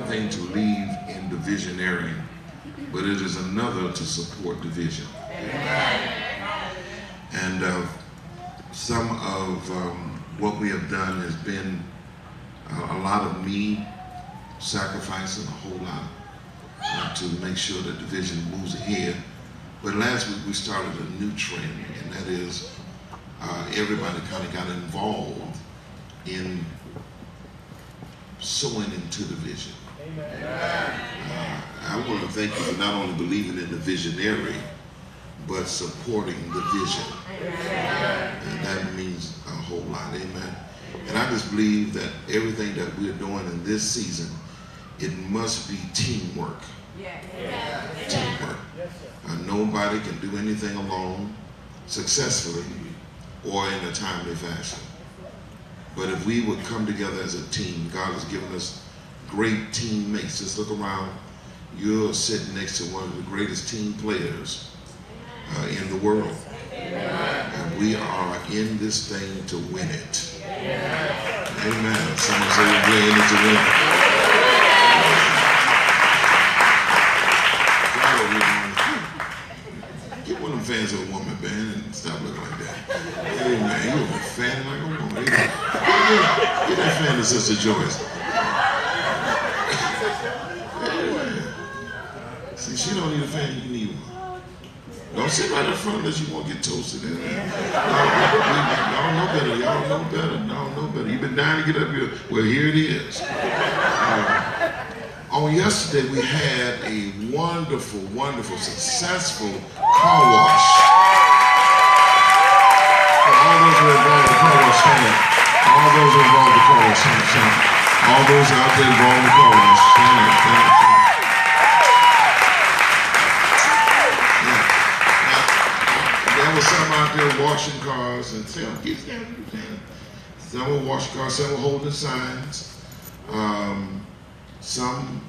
thing to leave in divisionary, but it is another to support division. And some of what we have done has been a lot of me sacrificing a whole lot to make sure that division moves ahead. But last week we started a new trend, and that is everybody kind of got involved in sowing into the vision. I want to thank you for not only believing in the visionary, but supporting the vision. And that means a whole lot, amen. And I just believe that everything that we're doing in this season, it must be teamwork. Teamwork. Nobody can do anything alone successfully or in a timely fashion. But if we would come together as a team, God has given us great teammates. Just look around. You're sitting next to one of the greatest team players in the world. And we are in this thing to win it. Amen. Someone say we're in it to win it. Get one of them fans of a woman, man, and stop looking like that. Hey, man, you're a fan like a woman. Get that fan to Sister Joyce. See, she don't need a fan, you need one. Don't sit right up front unless you want to get toasted. Y'all know better. Y'all know better. Y'all know better. You've been dying to get up here. Well, here it is. On yesterday, we had a wonderful, wonderful, successful car wash. For all those who are involved in the car wash, stand up. All those who are involved in the car wash, stand up. All those out there involved in the car wash, stand up, stand up. There was some out there washing cars and some were washing cars, some were holding signs. Some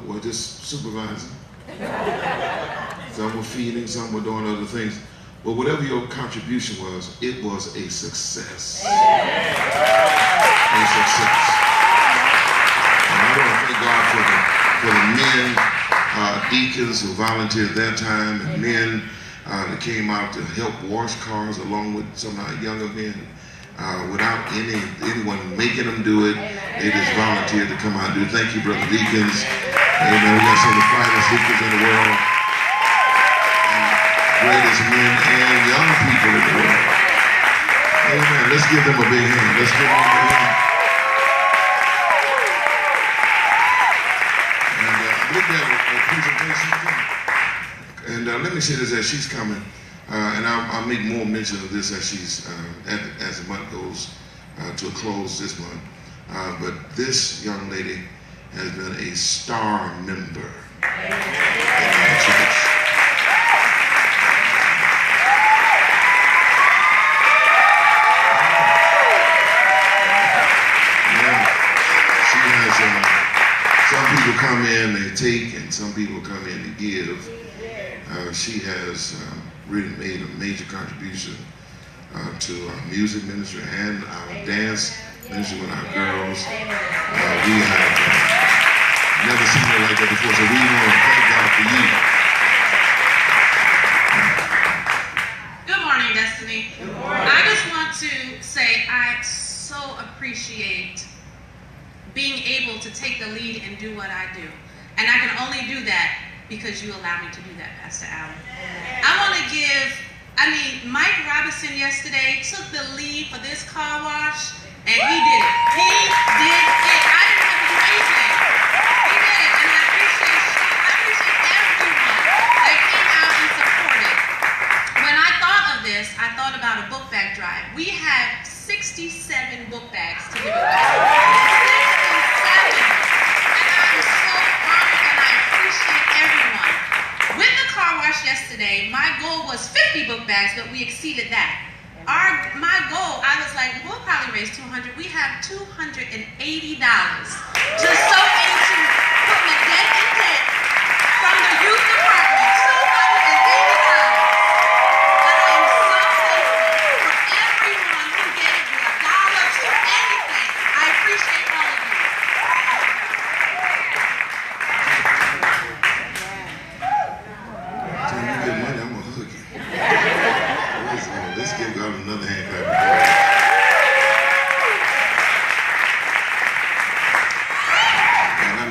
were just supervising. Some were feeding, some were doing other things. But whatever your contribution was, it was a success. A success. And I want to thank God for the men, deacons who volunteered their time, and men that came out to help wash cars along with some of our younger men. Without anyone making them do it, they just volunteered to come out and do it. Thank you, brother deacons. Amen. We got some of the finest deacons in the world, greatest men and young people in the world. Amen. Let's give them a big hand. Let's give them a big hand. And look at a presentation. And let me say this as she's coming. And I'll make more mention of this as she's as the month goes to a close this month. But this young lady has been a star member in our church. Yeah. She has some people come in, they take, and some people come in to give. She has really made a major contribution to our music ministry and our dance ministry with our girls. We have never seen her like that before, so we want to thank God for you. Good morning, Destiny. Good morning. I just want to say I so appreciate being able to take the lead and do what I do. And I can only do that because you allow me to do that, Pastor Allen. I want to Mike Robinson yesterday took the lead for this car wash, and he did it. He did it. I didn't have to do anything. He did it, and I appreciate everyone that came out and supported. When I thought of this, I thought about a book bag drive. We had 67 book bags to give away. 67. And I'm so honored, and I appreciate everyone. With the car wash yesterday, my goal was 50 book bags, but we exceeded that. My goal, I was like, we'll probably raise $200. We have $280 to sow into putting a debt in debt from the youth department. $280. And I am so thankful for everyone who gave me $1 to anything. I appreciate all of you.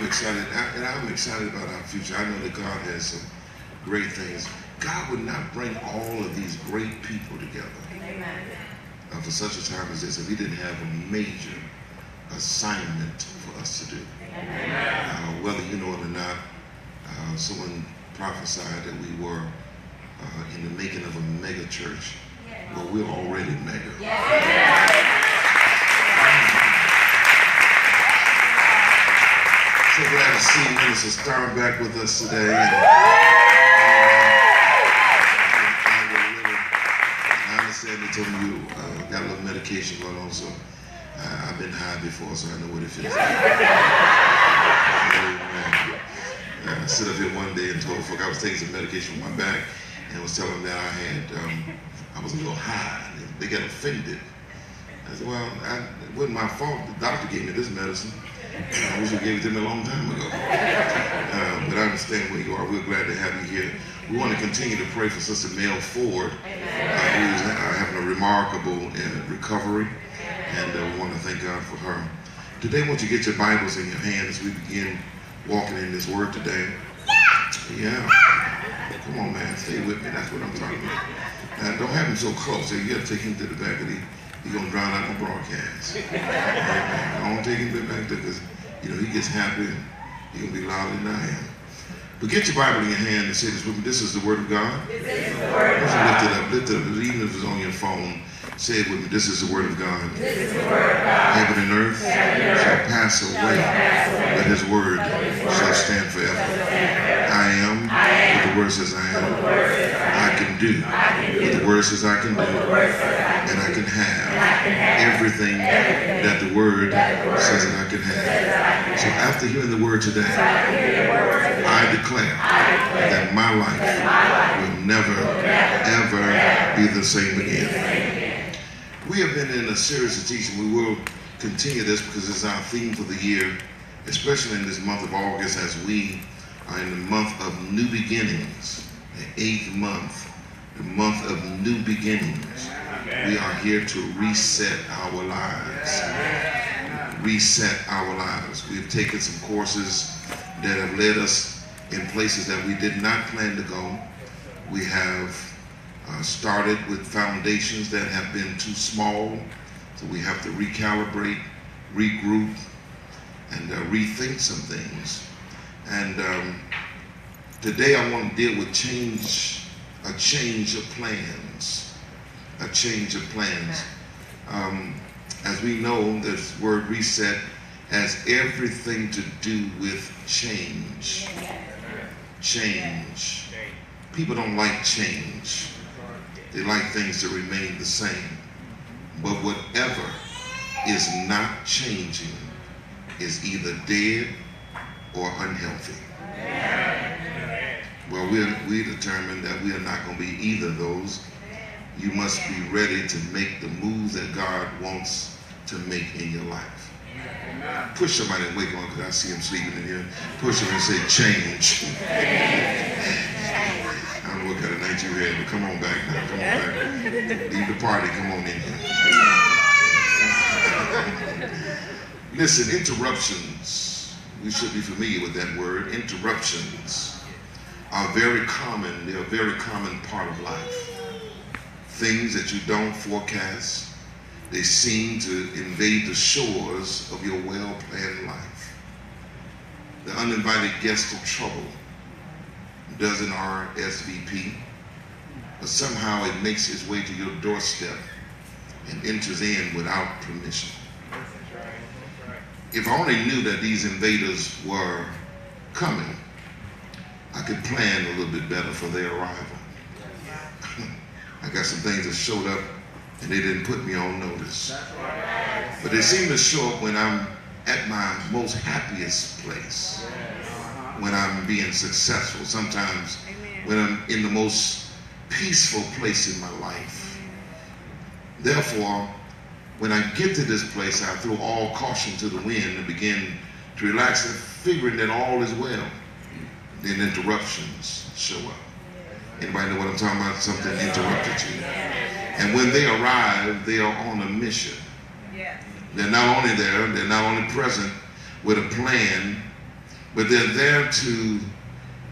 excited, and I'm excited about our future. I know that God has some great things. God would not bring all of these great people together for such a time as this if he didn't have a major assignment for us to do. Whether you know it or not, someone prophesied that we were in the making of a mega church. Well, we're already mega. So glad to see Minister Starr back with us today. I understand they told you got a little medication going on, so I've been high before, so I know what it feels like. I stood up here one day and told folk I was taking some medication for my back, and was telling them that I was a little high. They got offended. I said, well, it wasn't my fault. The doctor gave me this medicine. I wish I gave it to me a long time ago. But I understand where you are. We're glad to have you here. We want to continue to pray for Sister Mel Ford, who is having a remarkable recovery, and we want to thank God for her. Today, I want you to get your Bibles in your hand as we begin walking in this Word today. Yeah. Come on, man. Stay with me. That's what I'm talking about. Now, don't have him so close. You got to take him to the back of the... He's going to drown out the broadcast. I don't take him to the back there because, you know, he gets happy and he's going to be louder than I am. But get your Bible in your hand and say this with me. This is the Word of God. This is the Word of God. Lift it up. Even if it's on your phone, say it with me. This is the Word of God. This is the Word of God. Heaven and earth shall pass away, but His Word shall stand forever. I am what the Word says I am. I can do what the Word says I can do. And I can have everything that the Word says that I can have. So after hearing the Word today, I declare that my life will never, ever be the same again. We have been in a series of teaching. We will continue this because it's our theme for the year, especially in this month of August as we are in the month of new beginnings, the 8th month, the month of new beginnings. We are here to reset our lives. Reset our lives. We've taken some courses that have led us in places that we did not plan to go. We have started with foundations that have been too small, so we have to recalibrate, regroup, and rethink some things. And today I want to deal with a change of plans. A change of plans. As we know, this word reset has everything to do with change. Change. People don't like change. They like things to remain the same. But whatever is not changing is either dead or unhealthy. Well, we determined that we are not going to be either of those. You must be ready to make the moves that God wants to make in your life. Push somebody and wake on because I see him sleeping in here. Push him and say, change. I don't know what kind of night you had, but come on back now. Come on back. Leave the party. Come on in here. Listen, interruptions. We should be familiar with that word. Interruptions are very common. They're a very common part of life. Things that you don't forecast. They seem to invade the shores of your well-planned life. The uninvited guest of trouble doesn't RSVP, but somehow it makes its way to your doorstep and enters in without permission. If I only knew that these invaders were coming, I could plan a little bit better for their arrival. I got some things that showed up and they didn't put me on notice. But they seem to show up when I'm at my most happiest place, when I'm being successful, sometimes when I'm in the most peaceful place in my life. Therefore, when I get to this place, I throw all caution to the wind and begin to relax and figuring that all is well. Then interruptions show up. Anybody know what I'm talking about? Something interrupted you. And when they arrive, they are on a mission. They're not only there, they're not only present with a plan, but they're there to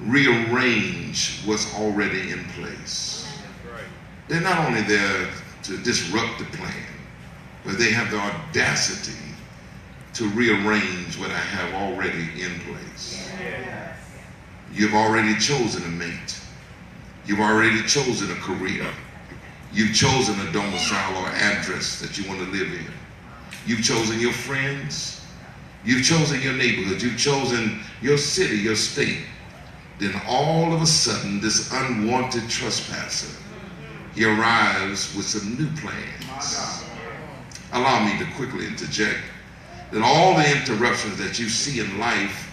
rearrange what's already in place. They're not only there to disrupt the plan, but they have the audacity to rearrange what I have already in place. You've already chosen a mate. You've already chosen a career. You've chosen a domicile or address that you want to live in. You've chosen your friends. You've chosen your neighborhood. You've chosen your city, your state. Then all of a sudden, this unwanted trespasser, he arrives with some new plans. Allow me to quickly interject that all the interruptions that you see in life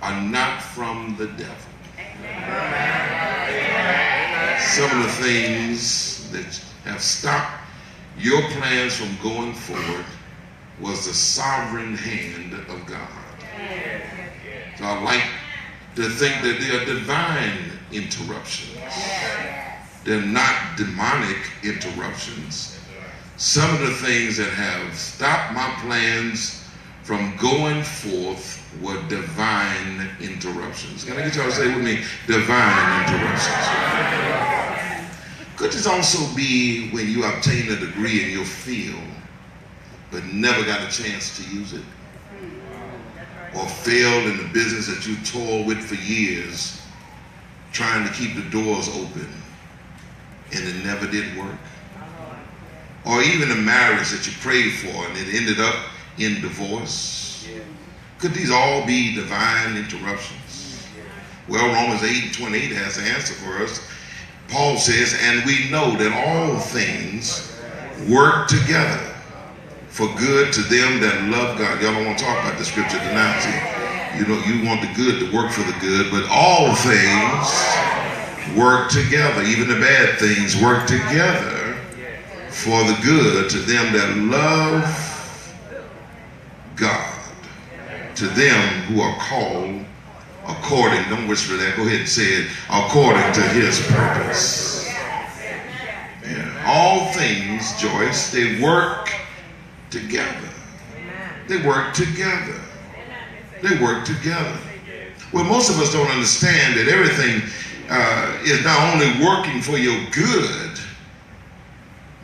are not from the devil. Some of the things that have stopped your plans from going forward was the sovereign hand of God. So I like to think that they are divine interruptions. They're not demonic interruptions. Some of the things that have stopped my plans from going forth were divine interruptions. Can I get y'all to say with me, divine interruptions? Could this also be when you obtain a degree in your field, but never got a chance to use it? Or failed in the business that you toiled with for years, trying to keep the doors open, and it never did work? Or even a marriage that you prayed for and it ended up in divorce? Could these all be divine interruptions? Well, Romans 8:28 has the answer for us. Paul says, and we know that all things work together for good to them that love God. Y'all don't want to talk about the scripture tonight. See, you know, you want the good to work for the good, but all things work together. Even the bad things work together for the good to them that love God, to them who are called according, don't whisper that, go ahead and say it, according to his purpose. Yeah. All things, Joyce, they work together. They work together. They work together. Well, most of us don't understand that everything is not only working for your good,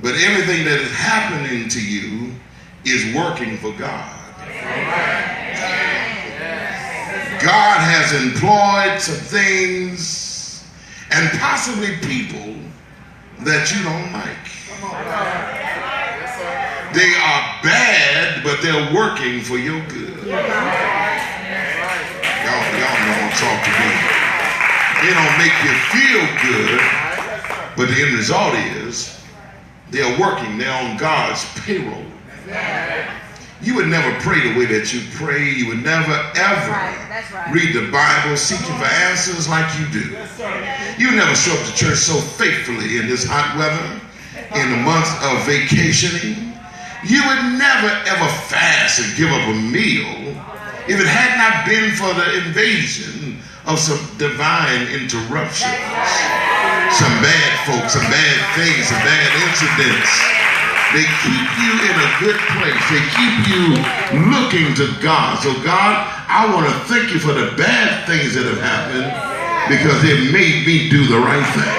but everything that is happening to you is working for God. God has employed some things and possibly people that you don't like. They are bad, but they're working for your good. Y'all don't talk to me. They don't make you feel good, but the end result is they're working. They're on God's payroll. You would never pray the way that you pray. You would never, ever read the Bible seeking for answers like you do. You would never show up to church so faithfully in this hot weather, in the months of vacationing. You would never, ever fast and give up a meal if it had not been for the invasion of some divine interruptions. Some bad folks, some bad things, some bad incidents. They keep you in a good place. They keep you looking to God. So God, I want to thank you for the bad things that have happened because it made me do the right thing.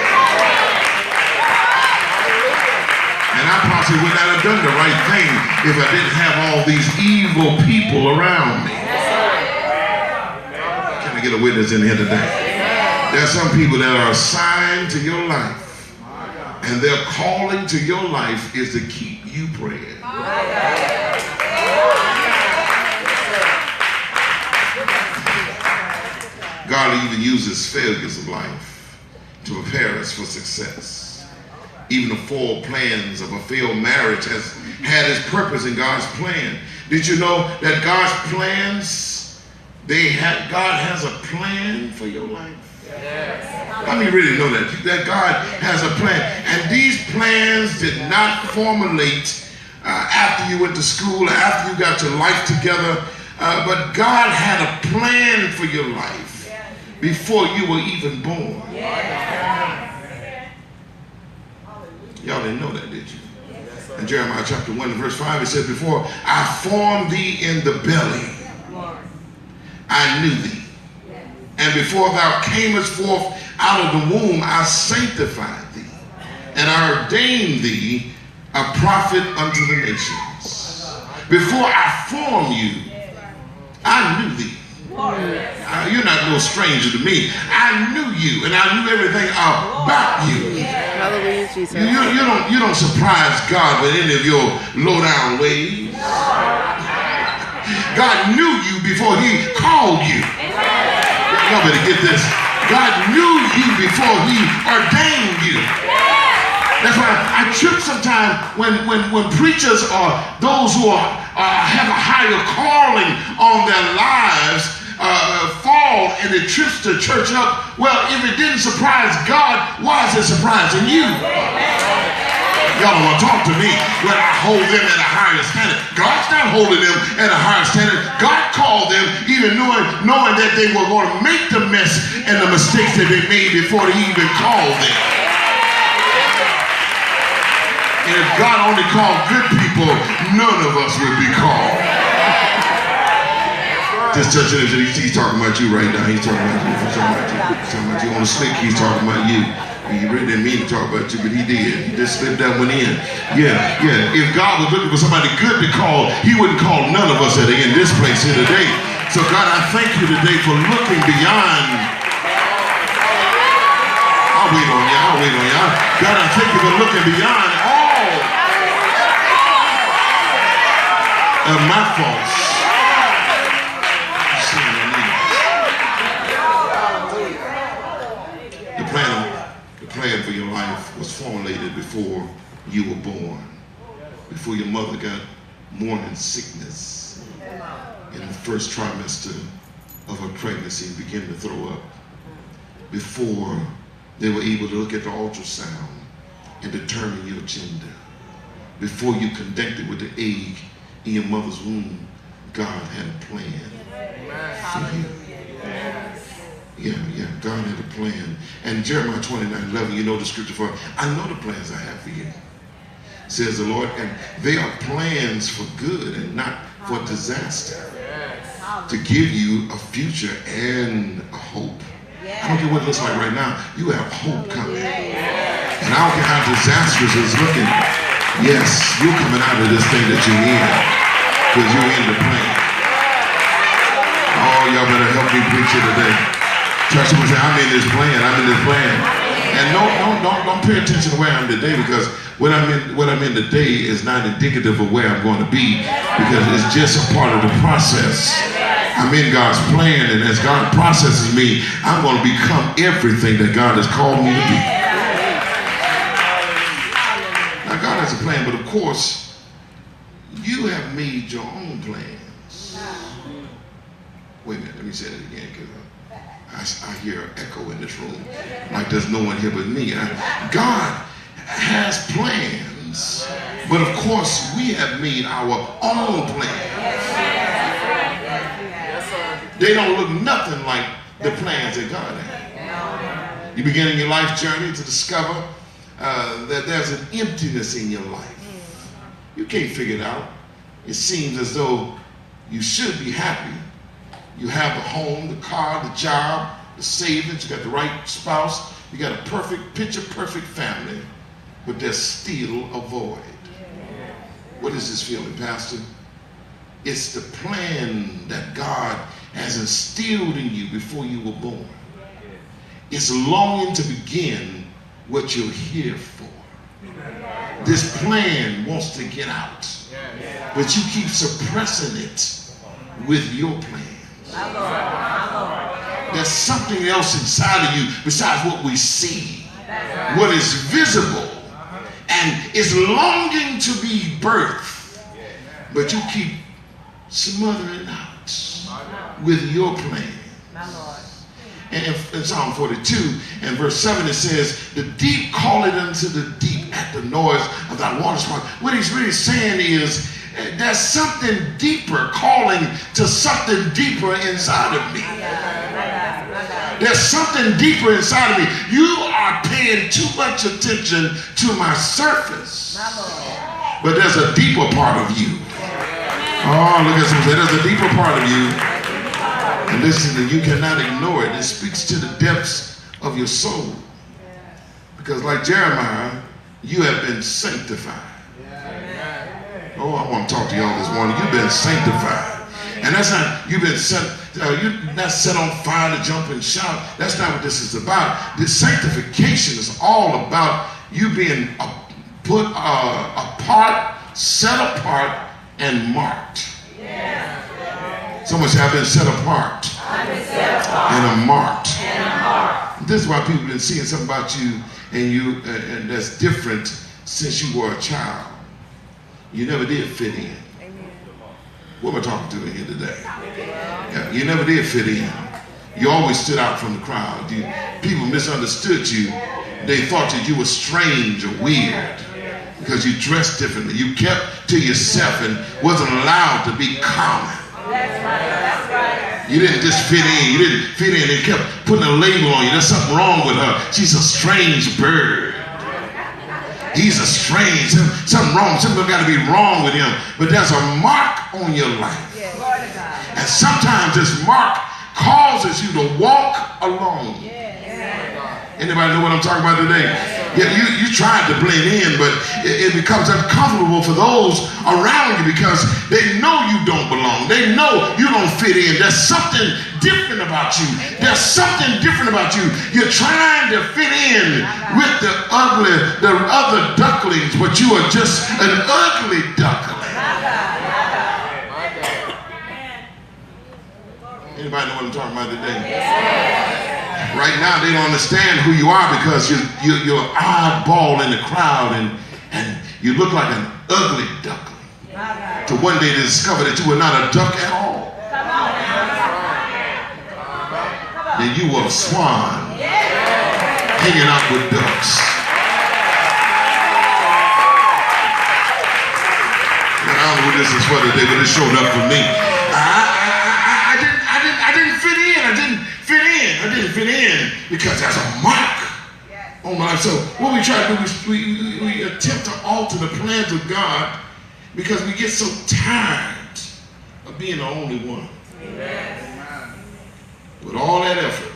And I possibly would not have done the right thing if I didn't have all these evil people around me. Can I get a witness in here today? There are some people that are assigned to your life. And their calling to your life is to keep you praying. God even uses failures of life to prepare us for success. Even the 4 plans of a failed marriage has had its purpose in God's plan. Did you know that God's plans, God has a plan for your life? How many really know that God has a plan? And these plans did not formulate after you went to school, after you got your life together, but God had a plan for your life before you were even born. Y'all didn't know that, did you? In Jeremiah chapter 1 and verse 5, it says, before I formed thee in the belly, I knew thee. And before thou camest forth out of the womb, I sanctified thee, and I ordained thee a prophet unto the nations. Before I formed you, I knew thee. You're not no stranger to me. I knew you, and I knew everything about you. Hallelujah, Jesus. You don't surprise God with any of your low-down ways. God knew you before he called you. Y'all better get this. God knew you before he ordained you. That's why I trip sometimes when preachers or those who have a higher calling on their lives fall and it trips the church up. Well, if it didn't surprise God, why is it surprising you? Y'all don't want to talk to me when I hold them at a higher standard. God's not holding them at a higher standard. God called them even knowing that they were going to make the mess and the mistakes that they made before he even called them. And if God only called good people, none of us would be called. This church, he's talking about you right now. He's talking about you. He's talking about you. He's talking about you. On the slick, he's talking about you. He really didn't mean to talk about you, but he did. He just slipped that one in. Yeah. If God was looking for somebody good to call, he wouldn't call none of us in this place here today. So God, I thank you today for looking beyond. I'll wait on you. God, I thank you for looking beyond all of my faults. The plan for your life was formulated before you were born, before your mother got morning sickness in the first trimester of her pregnancy and began to throw up, before they were able to look at the ultrasound and determine your gender, before you connected with the egg in your mother's womb. God had a plan for you. Yeah, God had a plan. And Jeremiah 29:11, you know the scripture for it. I know the plans I have for you, says the Lord, and they are plans for good and not for disaster, to give you a future and a hope. I don't care what it looks like right now, you have hope coming. And I don't care how disastrous it's looking. Yes, you're coming out of this thing that you're in, because you're in the plan. Oh, y'all better help me preach it today. Church people say, I'm in this plan. And don't pay attention to where I'm today, because what I'm in today is not indicative of where I'm going to be, because it's just a part of the process. I'm in God's plan, and as God processes me, I'm going to become everything that God has called me to be. Now, God has a plan, but of course, you have made your own plans. Wait a minute, let me say that again, because I hear an echo in this room, like there's no one here but me. God has plans, but of course we have made our own plans. They don't look nothing like the plans that God had. You're beginning your life journey to discover that there's an emptiness in your life. You can't figure it out. It seems as though you should be happy. You have the home, the car, the job, the savings, you got the right spouse, you got a picture-perfect family, but there's still a void. What is this feeling, Pastor? It's the plan that God has instilled in you before you were born. It's longing to begin what you're here for. This plan wants to get out, but you keep suppressing it with your plan. There's something else inside of you besides what we see, what is visible, and is longing to be birthed, but you keep smothering out with your plan. And in Psalm 42 and verse 7 it says, the deep calleth unto the deep at the noise of thy waters. What he's really saying is, there's something deeper calling to something deeper inside of me. There's something deeper inside of me. You are paying too much attention to my surface, but there's a deeper part of you. Oh, look at someone say, there's a deeper part of you. And listen, you cannot ignore it. It speaks to the depths of your soul. Because like Jeremiah, you have been sanctified. Oh, I want to talk to y'all this morning. You've been sanctified. And that's not, you've been set, you're not set on fire to jump and shout. That's not what this is about. This sanctification is all about you being put apart, set apart, and marked. Someone say, I've been set apart. And I'm marked. This is why people have been seeing something about you and that's different since you were a child. You never did fit in. What am I talking to in here today? Yeah, you never did fit in. You always stood out from the crowd. People misunderstood you. They thought that you were strange or weird because you dressed differently. You kept to yourself and wasn't allowed to be common. You didn't just fit in. You didn't fit in. They kept putting a label on you. There's something wrong with her. She's a strange bird. He's a strange, something wrong. Something got to be wrong with him. But there's a mark on your life. And sometimes this mark causes you to walk alone. Anybody know what I'm talking about today? Yeah, you tried to blend in, but it becomes uncomfortable for those around you because they know you don't belong. They know you don't fit in. There's something different about you. There's something different about you. You're trying to fit in with the other ducklings, but you are just an ugly duckling. Anybody know what I'm talking about today? Right now, they don't understand who you are because you're oddball in the crowd and you look like an ugly duckling. To one day they discover that you were not a duck at all. Then you were a swan hanging out with ducks. And I don't know what this is for today, but it showed up for me. I didn't fit in. I didn't fit in because there's a mark on my life. So what we try to do is we attempt to alter the plans of God because we get so tired of being the only one. Amen. With all that effort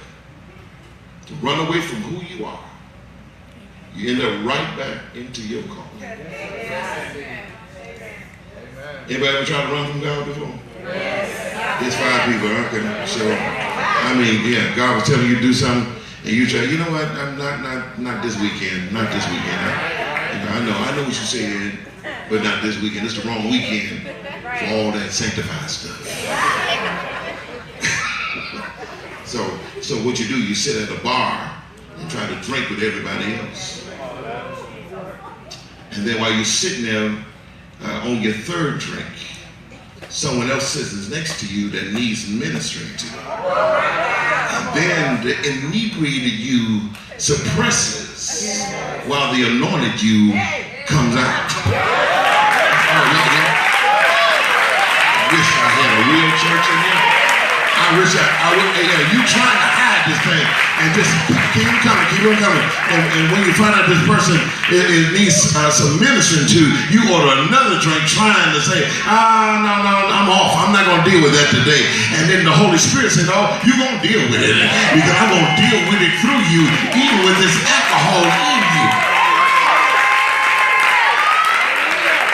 to run away from who you are, you end up right back into your calling. Anybody ever tried to run from God before? There's 5 people, okay? So, I mean, yeah, God was telling you to do something, and you try, you know what, I'm not this weekend, not this weekend. I know what you said, but not this weekend. It's the wrong weekend for all that sanctified stuff. So what you do, you sit at a bar and try to drink with everybody else. And then while you're sitting there on your third drink, someone else sits next to you that needs ministering to. And then the inebriated you suppresses while the anointed you comes out. I wish I had a real church in here. You trying to hide this thing and just keep on coming. And when you find out this person it needs some ministering to, you order another drink trying to say, no, I'm off. I'm not going to deal with that today. And then the Holy Spirit said, oh, you're going to deal with it because I'm going to deal with it through you, even with this alcohol in you.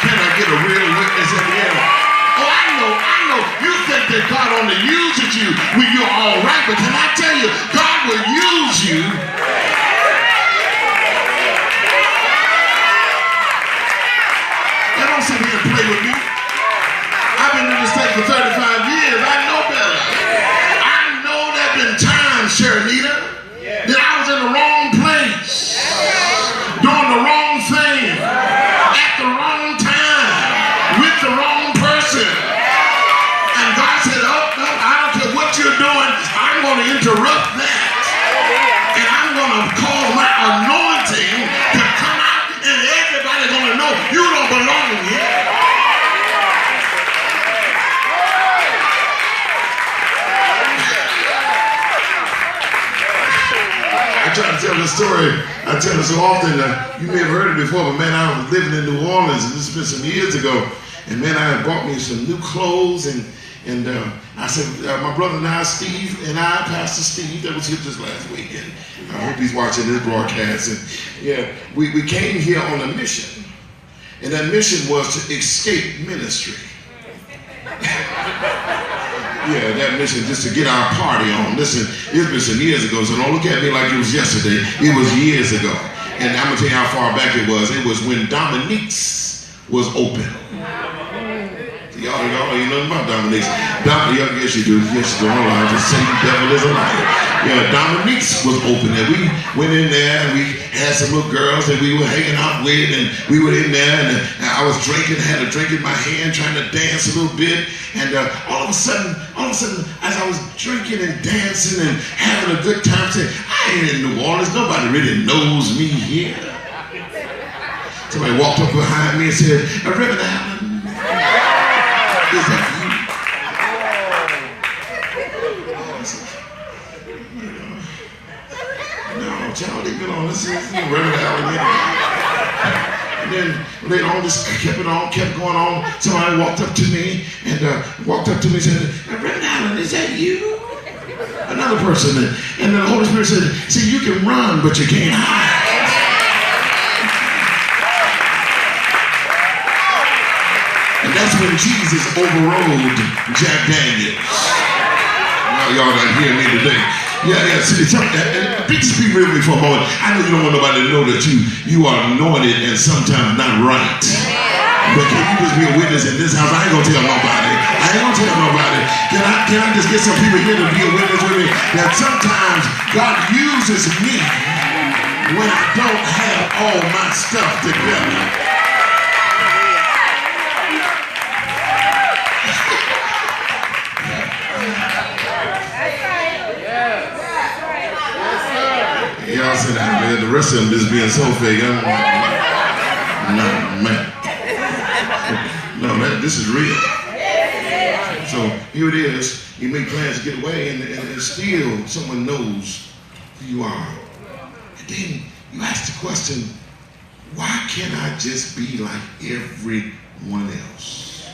Can I get a real witness at the end? Oh, I know. You think that God only uses you when you're all right, but can I tell you, God will use you. They don't sit here and play with me. I've been in this state for 35 years. I know better. I know there have been times, Sharonita, that I was in the wrong place, doing the wrong thing, at the wrong time, with the wrong person. And God said, oh, no, I don't care what you're doing, I'm going to interrupt that. And I'm going to call my anointing to come out, and everybody's going to know you don't belong here. I try to tell the story. I tell it so often that you may have heard it before, but man, I was living in New Orleans, and this has been some years ago. And man, I had bought me some new clothes, and And I said, my brother and I, Steve, and I, Pastor Steve, that was here just last week, and I hope he's watching this broadcast. And yeah, we came here on a mission, and that mission was to escape ministry. Yeah, that mission just to get our party on. Listen, it's been some years ago, so don't look at me like it was yesterday. It was years ago. And I'm going to tell you how far back it was. It was when Dominique's was open. Y'all ain't nothing about Dominique's. Yes, you do. Yes, you do. Hold on. Just say the devil is a liar. Yeah, Dominique's was open, and we went in there, and we had some little girls that we were hanging out with, and we were in there, and I was drinking, had a drink in my hand, trying to dance a little bit, and all of a sudden, as I was drinking and dancing and having a good time, saying, I ain't in New Orleans, nobody really knows me here. Somebody walked up behind me and said, Reverend Allen, is that you? No, child, leave it on. This is Reverend Allen. And then later on, this kept going on. Somebody walked up to me and said, Reverend Allen, is that you? Another person. And then the Holy Spirit said, see, you can run, but you can't hide. And that's when Jesus overrode Jack Daniels. Now, y'all not hearing me today. Yeah, see, just be real with me for a moment. I know you don't want nobody to know that you are anointed and sometimes not right. But can you just be a witness in this house? I ain't gonna tell nobody. Can I just get some people here to be a witness with me? That sometimes God uses me when I don't have all my stuff together. Y'all said that, man. The rest of them just being so fake. No, man. No, this is real. So here it is. You make plans to get away, and still someone knows who you are. And then you ask the question, why can't I just be like everyone else?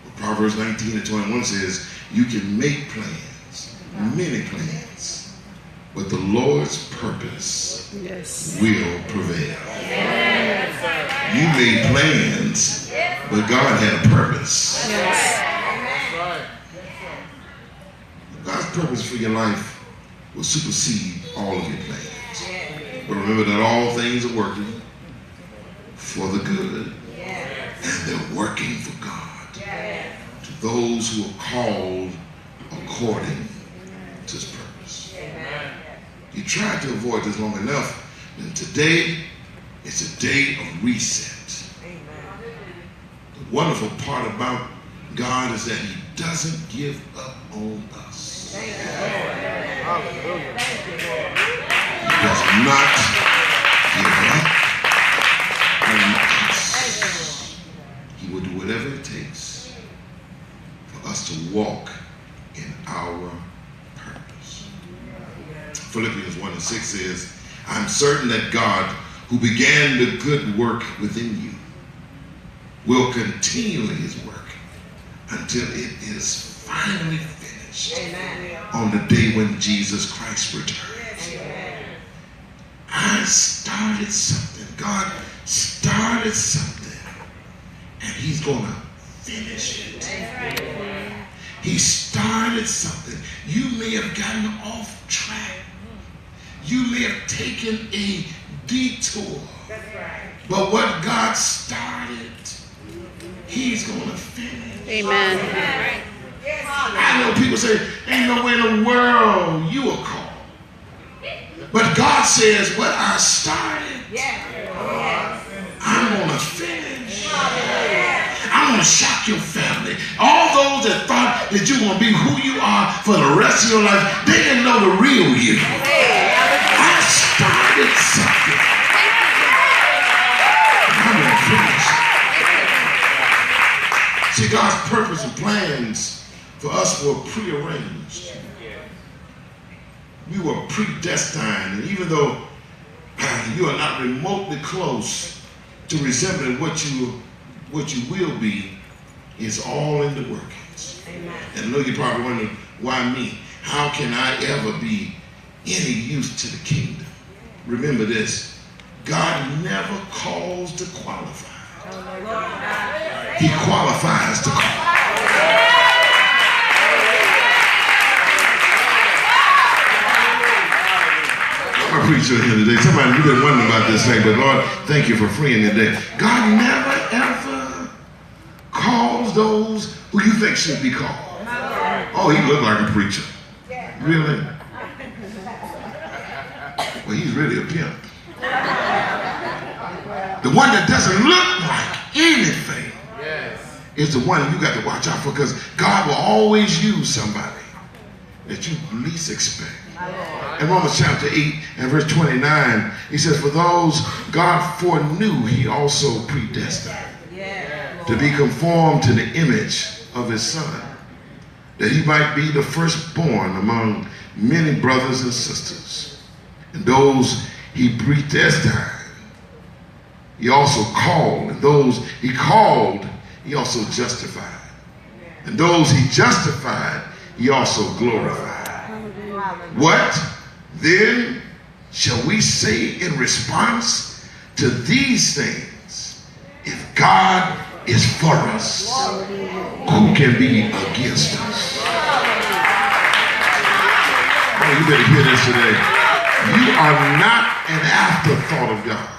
Well, Proverbs 19:21 says, you can make plans, many plans, but the Lord's purpose will prevail. Yes. You made plans, but God had a purpose. Yes. God's purpose for your life will supersede all of your plans. But remember that all things are working for the good, and they're working for God. To those who are called according to His purpose. You tried to avoid this long enough, and today is a day of reset. Amen. The wonderful part about God is that He doesn't give up on us. He does not give up on us. He will do whatever it takes for us to walk in our purpose. Philippians 1:6 says, I'm certain that God, who began the good work within you, will continue His work until it is finally finished. Amen. On the day when Jesus Christ returns. Amen. I started something. God started something, and He's going to finish it. Amen. He started something. You may have gotten off track. You may have taken a detour. That's right. But what God started, He's going to finish. Amen. Amen. I know people say, ain't no way in the world you are called. But God says, what I started, I'm going to finish. I'm going to shock your family. All those that thought that you were going to be who you are for the rest of your life, they didn't know the real you. I started something. I'm going to finish. See, God's purpose and plans for us were prearranged. We were predestined. And even though you are not remotely close to resembling what you will be, it's all in the working. And I know you're probably wondering, why me? How can I ever be any use to the kingdom? Remember this, God never calls to qualify. He qualifies to call. I'm a preacher here today. Somebody, you've been wondering about this thing, but Lord, thank you for freeing me today. God never ever calls those who you think should be called. Oh, he looked like a preacher. Really? Well, he's really a pimp. The one that doesn't look like anything is the one you got to watch out for, because God will always use somebody that you least expect. In Romans chapter 8 and verse 29, he says, for those God foreknew, he also predestined to be conformed to the image of his Son, that he might be the firstborn among many brothers and sisters. And those he predestined, he also called. And those he called, he also justified. And those he justified, he also glorified. What then shall we say in response to these things? If God is for us, who can be against us? Oh, you better hear this today. You are not an afterthought of God.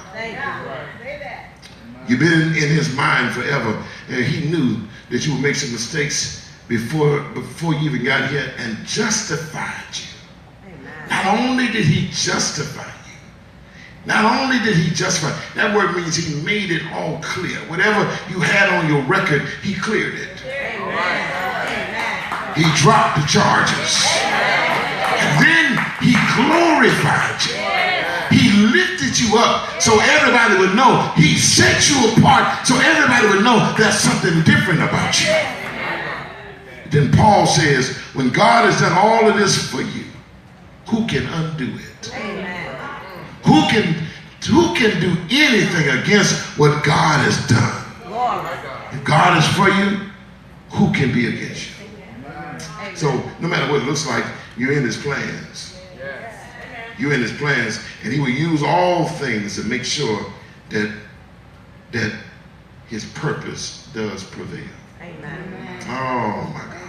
You've been in his mind forever, and he knew that you would make some mistakes before you even got here, and justified you. Not only did he justify you, not only did he justify, that word means he made it all clear. Whatever you had on your record, he cleared it. He dropped the charges. And then he glorified you. He lifted you up so everybody would know. He set you apart so everybody would know there's something different about you. Then Paul says, when God has done all of this for you, who can undo it? Who can do anything against what God has done? If God is for you, who can be against you? So no matter what it looks like, you're in his plans. You're in his plans, and he will use all things to make sure that his purpose does prevail. Amen. Oh my God.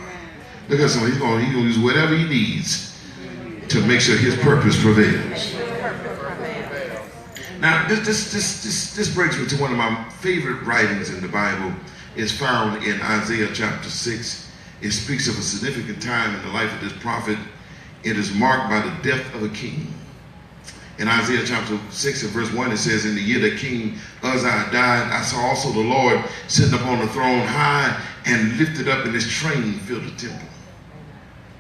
Look at somebody. He's going to use whatever he needs to make sure his purpose prevails. Now, this brings me to one of my favorite writings in the Bible. It's found in Isaiah chapter 6. It speaks of a significant time in the life of this prophet. It is marked by the death of a king. In Isaiah chapter 6 and verse 1, it says, in the year that King Uzziah died, I saw also the Lord sitting upon the throne high and lifted up, and his train filled the temple.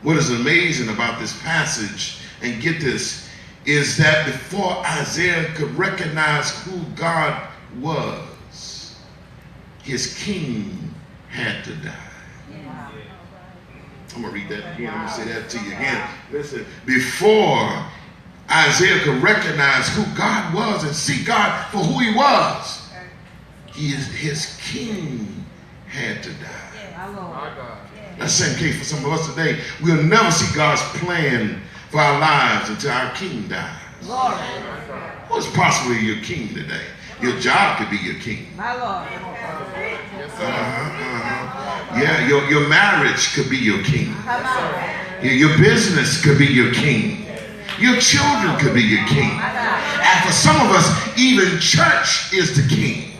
What is amazing about this passage, and get this, is that before Isaiah could recognize who God was, his king had to die. I'm going to read that again. I'm going to say that to you again. Listen, before Isaiah could recognize who God was and see God for who he was, his king had to die. That's the same case for some of us today. We'll never see God's plan for our lives until our king dies. What's possibly your king today? Your job could be your king. Yeah, your marriage could be your king. Your business could be your king. Your children could be your king. And for some of us, even church is the king.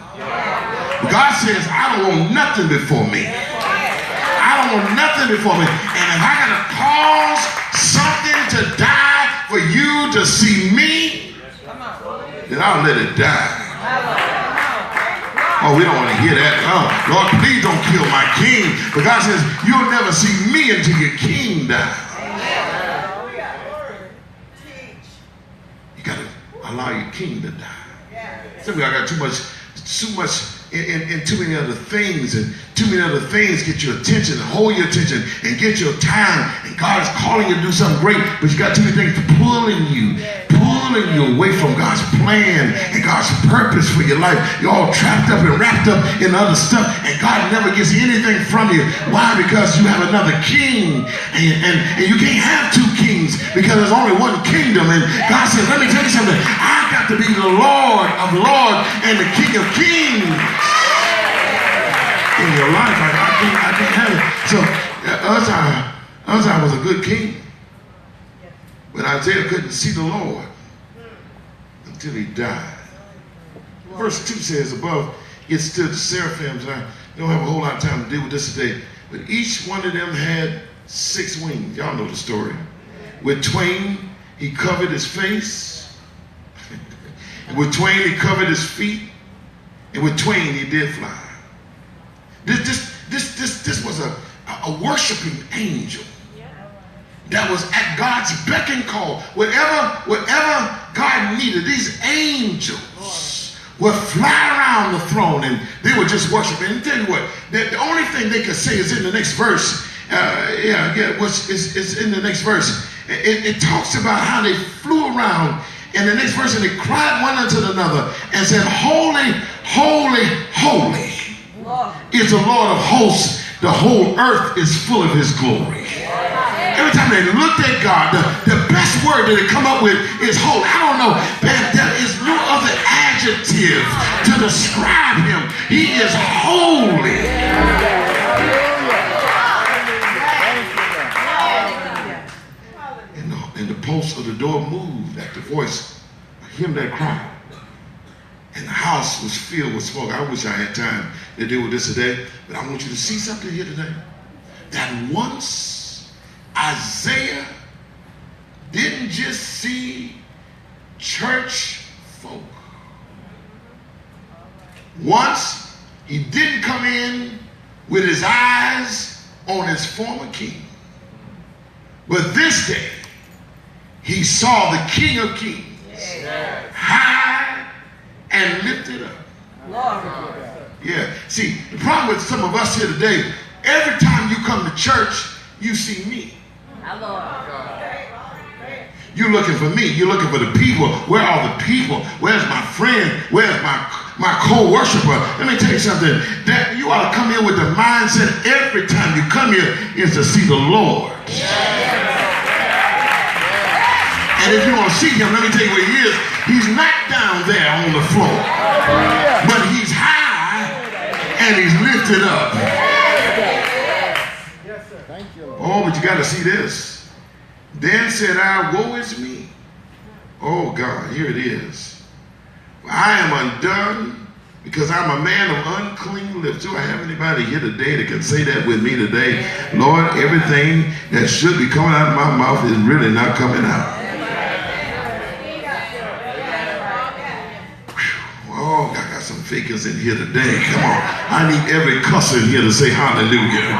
God says, I don't want nothing before me. I don't want nothing before me. And if I gotta cause something to die for you to see me, then I'll let it die. Oh, we don't want to hear that. Oh, Lord, please don't kill my king. But God says, you'll never see me until your king dies. You got to allow your king to die. Some of y'all got too much in too many other things, and too many other things get your attention and hold your attention and get your time, and God is calling you to do something great, but you got too many things pulling you pulling you away from God's plan and God's purpose for your life. You're all trapped up and wrapped up in other stuff, and God never gets anything from you. Why? Because you have another king, and you can't have two kings because there's only one kingdom. And God says, let me tell you something. I got to be the Lord of Lords and the King of Kings in your life. I can't have it. So Uzziah was a good king. But Isaiah couldn't see the Lord until he died. Verse 2 says, above it stood the seraphims. And I don't have a whole lot of time to deal with this today. But each one of them had 6 wings. Y'all know the story. With twain, he covered his face. And with twain, he covered his feet. And with twain, he did fly. This was a worshiping angel that was at God's beck and call. Whatever God needed, these angels would fly around the throne and they were just worshiping. And tell you what, the only thing they could say is in the next verse. Is in the next verse. It talks about how they flew around in the next verse, and they cried one unto another and said, holy, holy, holy is the Lord of hosts. The whole earth is full of his glory. Every time they looked at God, the best word that they come up with is holy. I don't know, there is no other adjective to describe him. He is holy. And the posts of the door moved at the voice of him that cried. And the house was filled with smoke. I wish I had time to deal with this today, but I want you to see something here today. That once Isaiah didn't just see church folk. Once he didn't come in with his eyes on his former king. But this day, he saw the King of Kings high and lifted up. Yeah. See, the problem with some of us here today, every time you come to church, you see me. You're looking for me. You're looking for the people. Where are the people? Where's my friend? Where's my co-worshiper? Let me tell you something. That you ought to come here with the mindset every time you come here is to see the Lord. And if you want to see him, let me tell you where he is. He's not down there on the floor. But he's high and he's lifted up. Oh, but you got to see this. Then said I, woe is me. Oh God, here it is. I am undone because I'm a man of unclean lips. Do I have anybody here today that can say that with me today? Lord, everything that should be coming out of my mouth is really not coming out. Oh, I got some fakers in here today. Come on. I need every cusser in here to say hallelujah.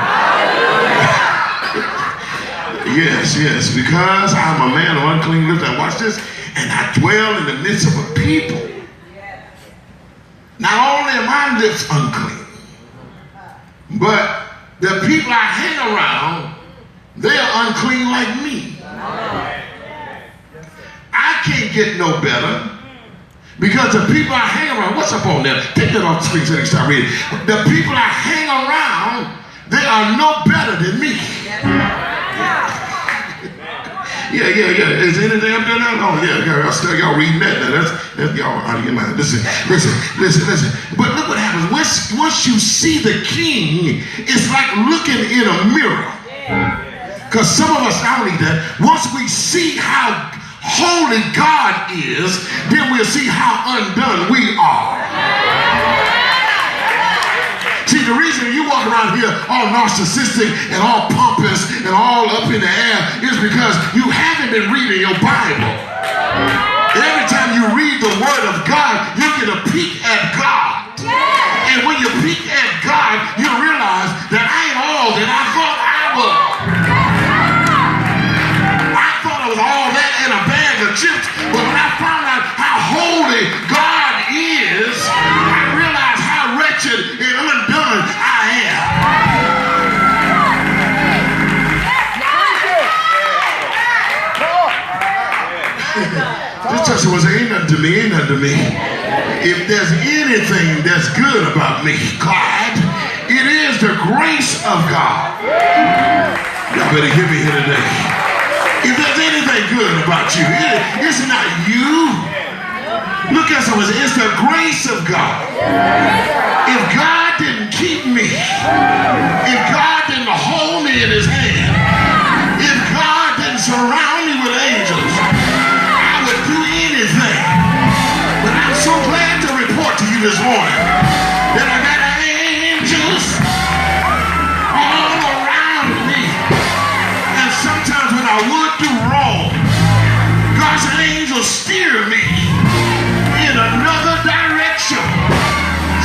Yes, because I'm a man of unclean lips. Now watch this. And I dwell in the midst of a people. Not only are my lips unclean, but the people I hang around, they are unclean like me. I can't get no better. Because the people I hang around, what's up on there? Take that off the screen so they can start reading. The people I hang around, they are no better than me. Yeah. Is anything up there now? Oh, yeah. Y'all reading that now. That's y'all out of your mind. Listen. But look what happens. Once you see the king, it's like looking in a mirror. Because some of us, not only that, once we see how holy God is, then we'll see how undone we are. See, the reason you walk around here all narcissistic and all pompous and all up in the air is because you haven't been reading your Bible. Every time you read the Word of God, you get a peek at God. And when you peek at God, you realize that I ain't all that I thought I was. I thought I was all that in a bag of chips, but when I found out how holy God is, I realized how wretched and undone I am. This touch was ain't nothing to me, ain't nothing to me. If there's anything that's good about me, Clyde, it is the grace of God. Y'all better hear me here today. If there's anything good about you, it's not you. Look at someone, it's the grace of God. If God didn't keep me, if God didn't hold me in his hand, if God didn't surround me with angels, I would do anything. But I'm so glad to report to you this morning that I got angels all around me. And sometimes when I would do wrong, God's angels steer me in another direction.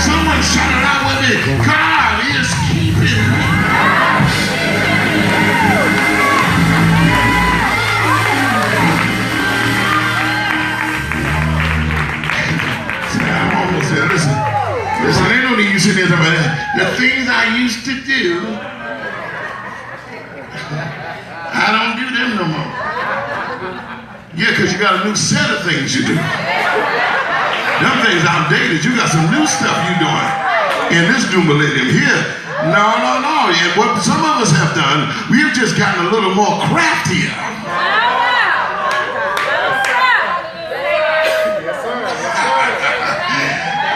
Someone shouted out with me, God is keeping me. I'm almost there. Listen, ain't no need you sitting there talking about the things I used to do. I don't do them no more. Yeah, because you got a new set of things you do. Them things outdated. You got some new stuff you doing in this new millennium here. No. And what some of us have done, we've just gotten a little more craftier.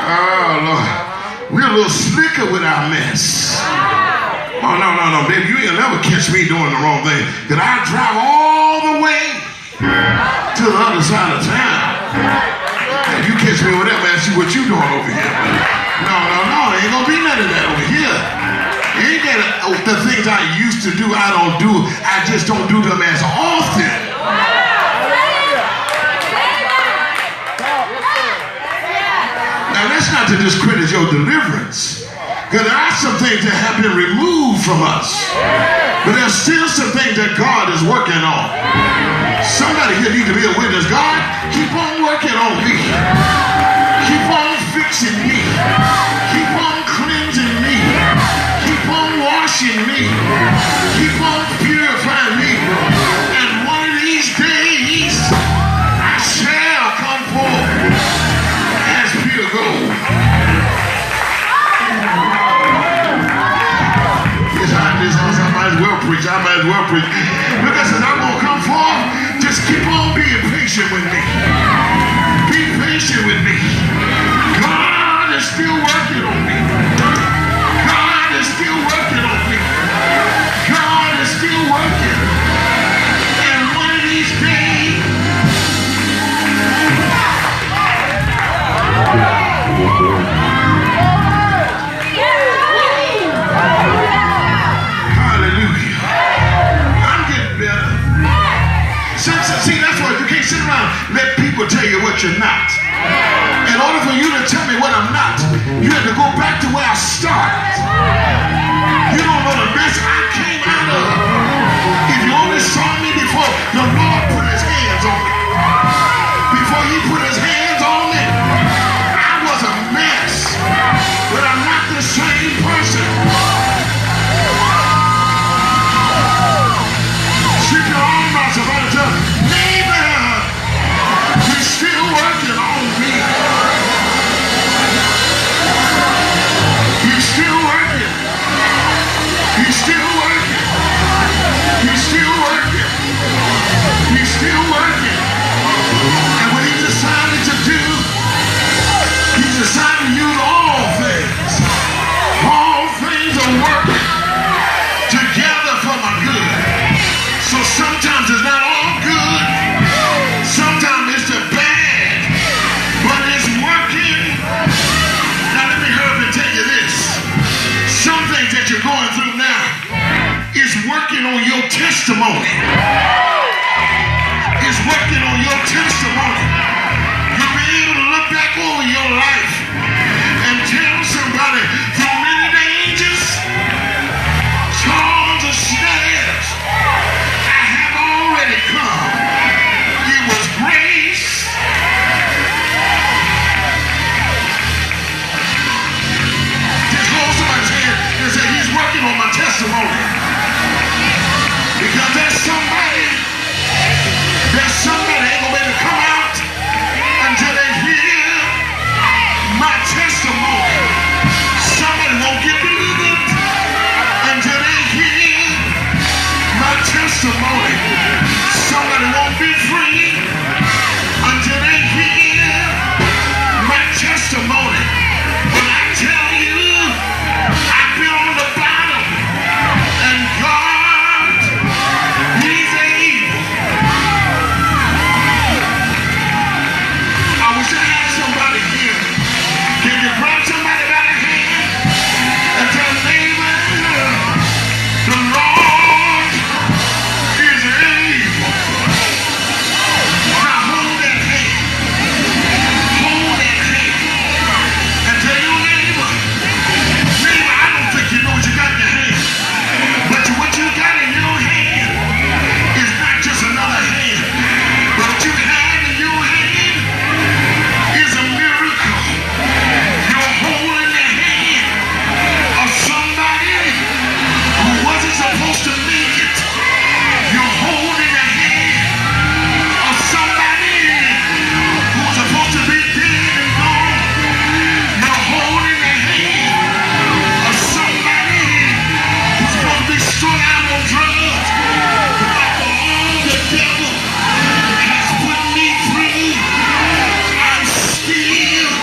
Oh, Lord. We're a little slicker with our mess. Oh, no, baby. You ain't never catch me doing the wrong thing. Because I drive all the way to the other side of town. If you catch me over there, man, see what you doing over here. No, ain't gonna be none of that over here. Ain't that the things I used to do, I don't do. I just don't do them as often. Now that's not to discredit your deliverance. Because there are some things that have been removed from us. But there's still some things that God is working on. Somebody here need to be a witness. God, keep on working on me. Keep on fixing me. Keep on cleansing me. Keep on washing me. Keep on purifying me. And one of these days, I shall come forth as pure gold. I might as well preach. Look, I said, I'm going to come forth. Just keep on being patient with me. Be patient with me. God is still working on me. God is still working on me. God is still working. And one of these days, see, that's why you can't sit around and let people tell you what you're not. In order for you to tell me what I'm not, you have to go back to where I started. You don't know the mess I came out of. If you only saw me before the Lord put his hands on me. Before he put his hands on me, I was a mess. But I'm not the same person. Shake your arm out, somebody tell me. Still working on me. He's still working. He's still working. He's still working. He's still working. And what he decided to do, he decided to use all things. All things are working together for my good. So sometimes it's not all good. Sometimes it's the bad, but it's working. Now let me hurry and tell you this. Some things that you're going through now is working on your testimony. It's working on your testimony. You'll be able to look back over your life and tell somebody through many dangers, storms and snares, I have already come. It was grace. Just hold somebody's hand and say, he's working on my testimony. Because there's somebody been free until they hear my testimony. When I tell you, I've been on the bottom, and God, He's able. I wish I had somebody here. Can you grab somebody by the hand and tell neighbor, the Lord is able. Now hold that hand. Hold that hand. And tell your neighbor, I don't think you know what you got in your hand. But what you got in your hand is not just another hand. But what you have in your hand is a miracle. You're holding the hand of somebody who wasn't supposed to make it. You're holding the hand of somebody who was supposed to be dead and gone. You're holding the hand of somebody who's supposed to be strung out on drugs. But for all the devil has put me through, I'm still here.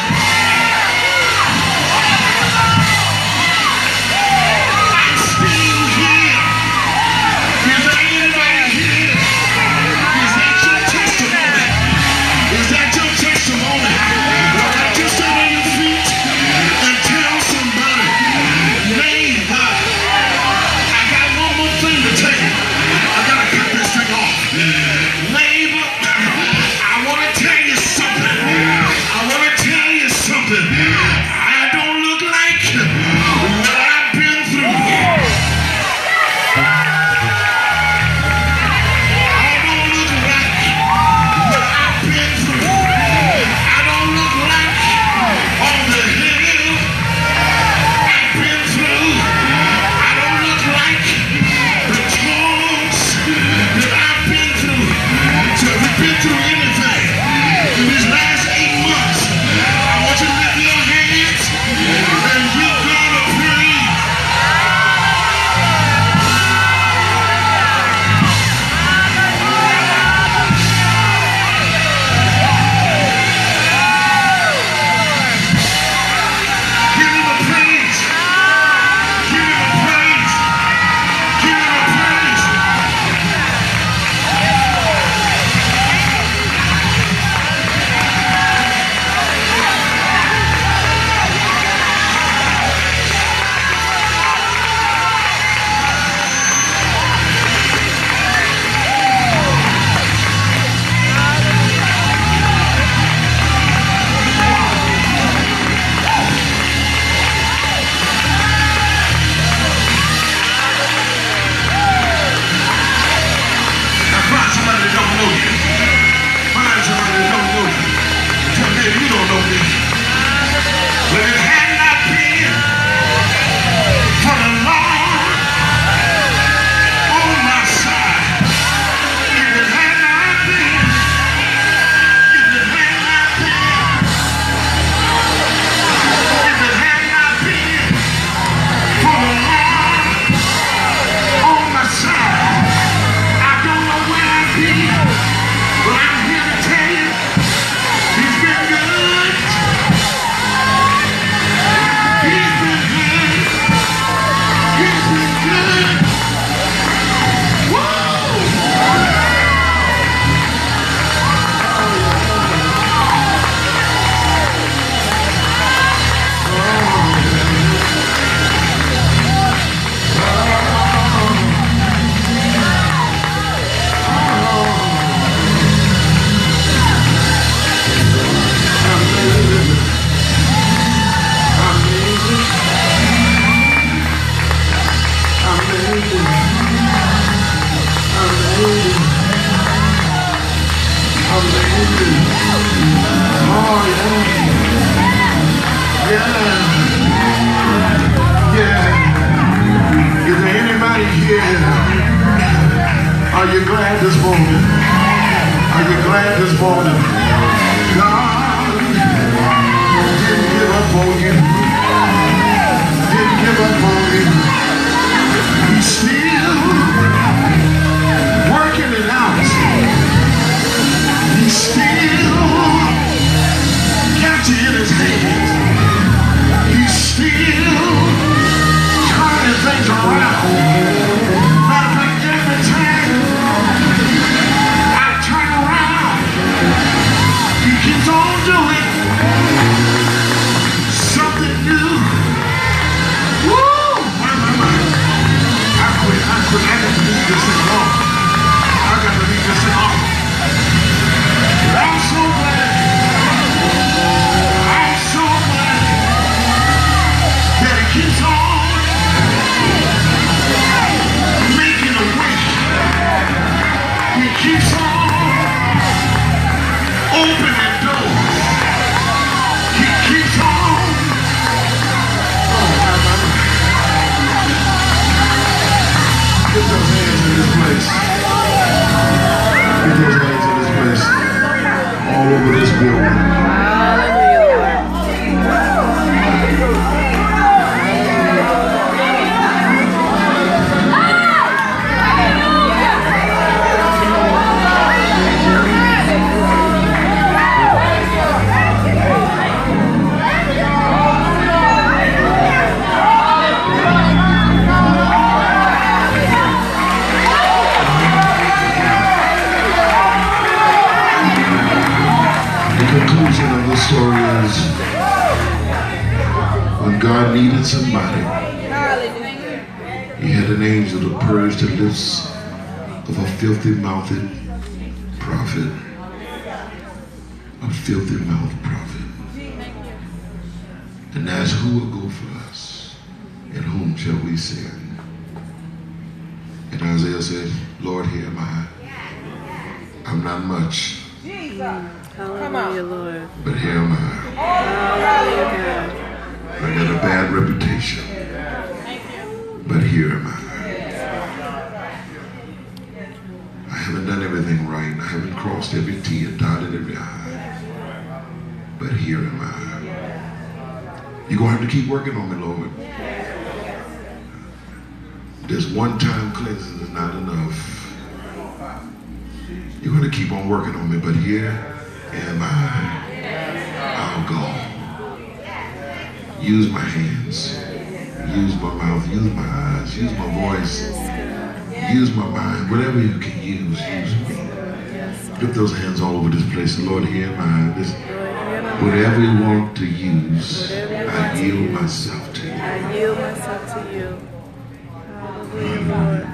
Is there anybody here? Is that your testimony? Is that your testimony? Why don't you stand on your feet and tell somebody, neighbor, I got one more thing to tell you. I gotta cut this thing off. Neighbor, I want to tell you something. I want to tell you something. I don't look like what I've been through. I don't look like what I've been through. I don't look like all the hell I've been through. I don't look like the toils that I've been through. So if you've been through anything in these last 8 months, I want you to lift your hands and you're gonna praise. Give him a praise. Give him a praise. Give him a praise. Now find somebody that don't know you. Find somebody that don't know you. Tell me you don't know me. But it had not been for the Lord on my side. If it had not been, if it had not been, if it had not been for the Lord on my side, I don't know where I'd be, but I'm here to tell you, He's been good. He's been good. He's been good. Woo! Are you glad this morning? Are you glad this morning? God didn't give up on you. Didn't give up on you. He's still working it out. over this building. Story is when God needed somebody, he had an angel to purge the lips of a filthy-mouthed prophet. A filthy-mouthed prophet. And asked, who will go for us? And whom shall we send? And Isaiah said, Lord, here am I. I'm not much. Hallelujah, Lord. But here am I. Hallelujah. I got a bad reputation. But here am I. I haven't done everything right. I haven't crossed every T and dotted every I. But here am I. You're going to have to keep working on me, Lord. This one-time cleansing is not enough. You're going to keep on working on me, but here am I. I'll go. Use my hands. Use my mouth. Use my eyes. Use my voice. Use my mind. Whatever you can use me. Lift those hands all over this place. Lord, here am I. Whatever you want to use, I yield myself to you. I yield myself to you. Hallelujah, Lord.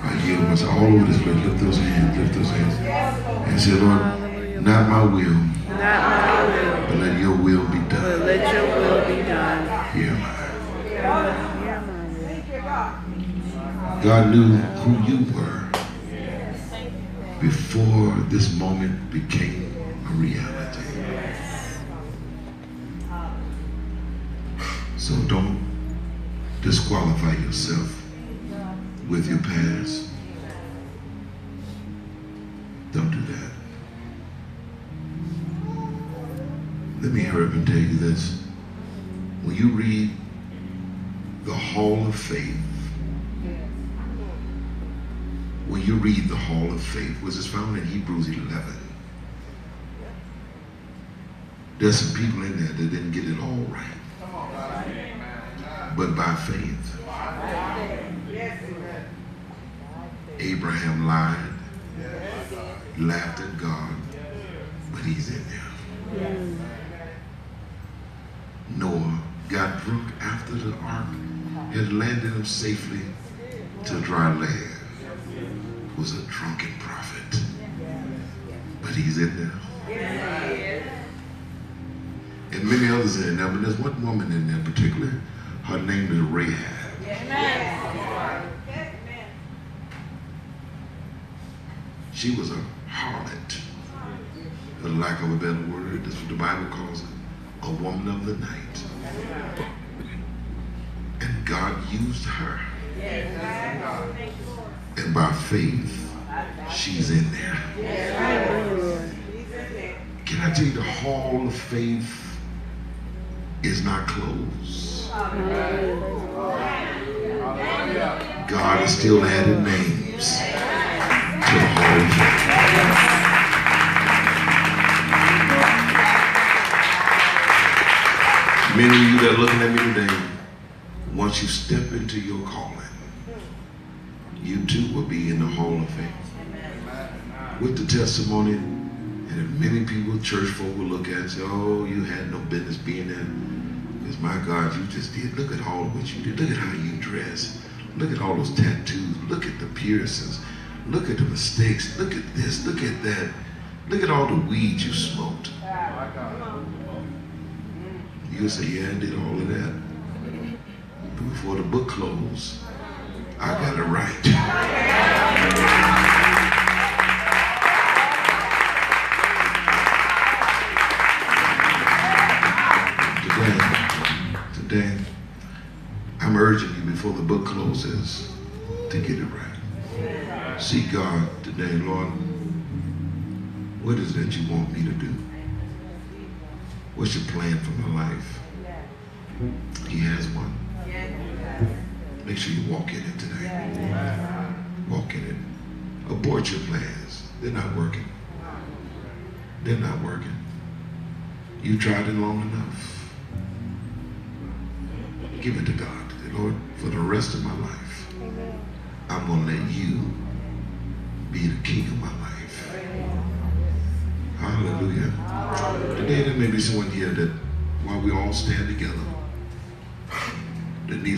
I yield myself all over this place. Lift those hands. Lift those hands. And say, Lord, not my will. Not my will. But let your will be done. But let your will be done. Here am I. God knew who you were before this moment became a reality. So don't disqualify yourself with your past. Don't do that. Let me hurry up and tell you this. When you read the Hall of Faith, when you read the Hall of Faith, which is found in Hebrews 11, there's some people in there that didn't get it all right. But by faith, Abraham lied, laughed at God, but he's in there. Noah got drunk after the ark had landed him safely to dry land. Was a drunken prophet, but he's in there. And many others in there, but there's one woman in there particularly. Her name is Rahab. She was a harlot, for lack of a better word. That's what the Bible calls it, a woman of the night. And God used her. And by faith, she's in there. Can I tell you, the Hall of Faith is not closed. God is still adding names to the Hall of Faith. Many of you that are looking at me today, once you step into your calling, you too will be in the Hall of Faith. With the testimony, and many people, church folk will look at it and say, oh, you had no business being there. Because my God, you just did. Look at all what you did. Look at how you dress. Look at all those tattoos. Look at the piercings. Look at the mistakes. Look at this. Look at that. Look at all the weed you smoked. You'll say, yeah, I did all of that. But before the book closed, I got it right. Today, I'm urging you before the book closes to get it right. Seek God today, Lord. What is it you want me to do? What's your plan for my life? He has one. Make sure you walk in it today. Walk in it. Abort your plans. They're not working. They're not working. You tried it long enough. Give it to God. Lord, for the rest of my life, I'm going to let you be the king of my life. Hallelujah. Today there may be someone here that while we all stand together, that needs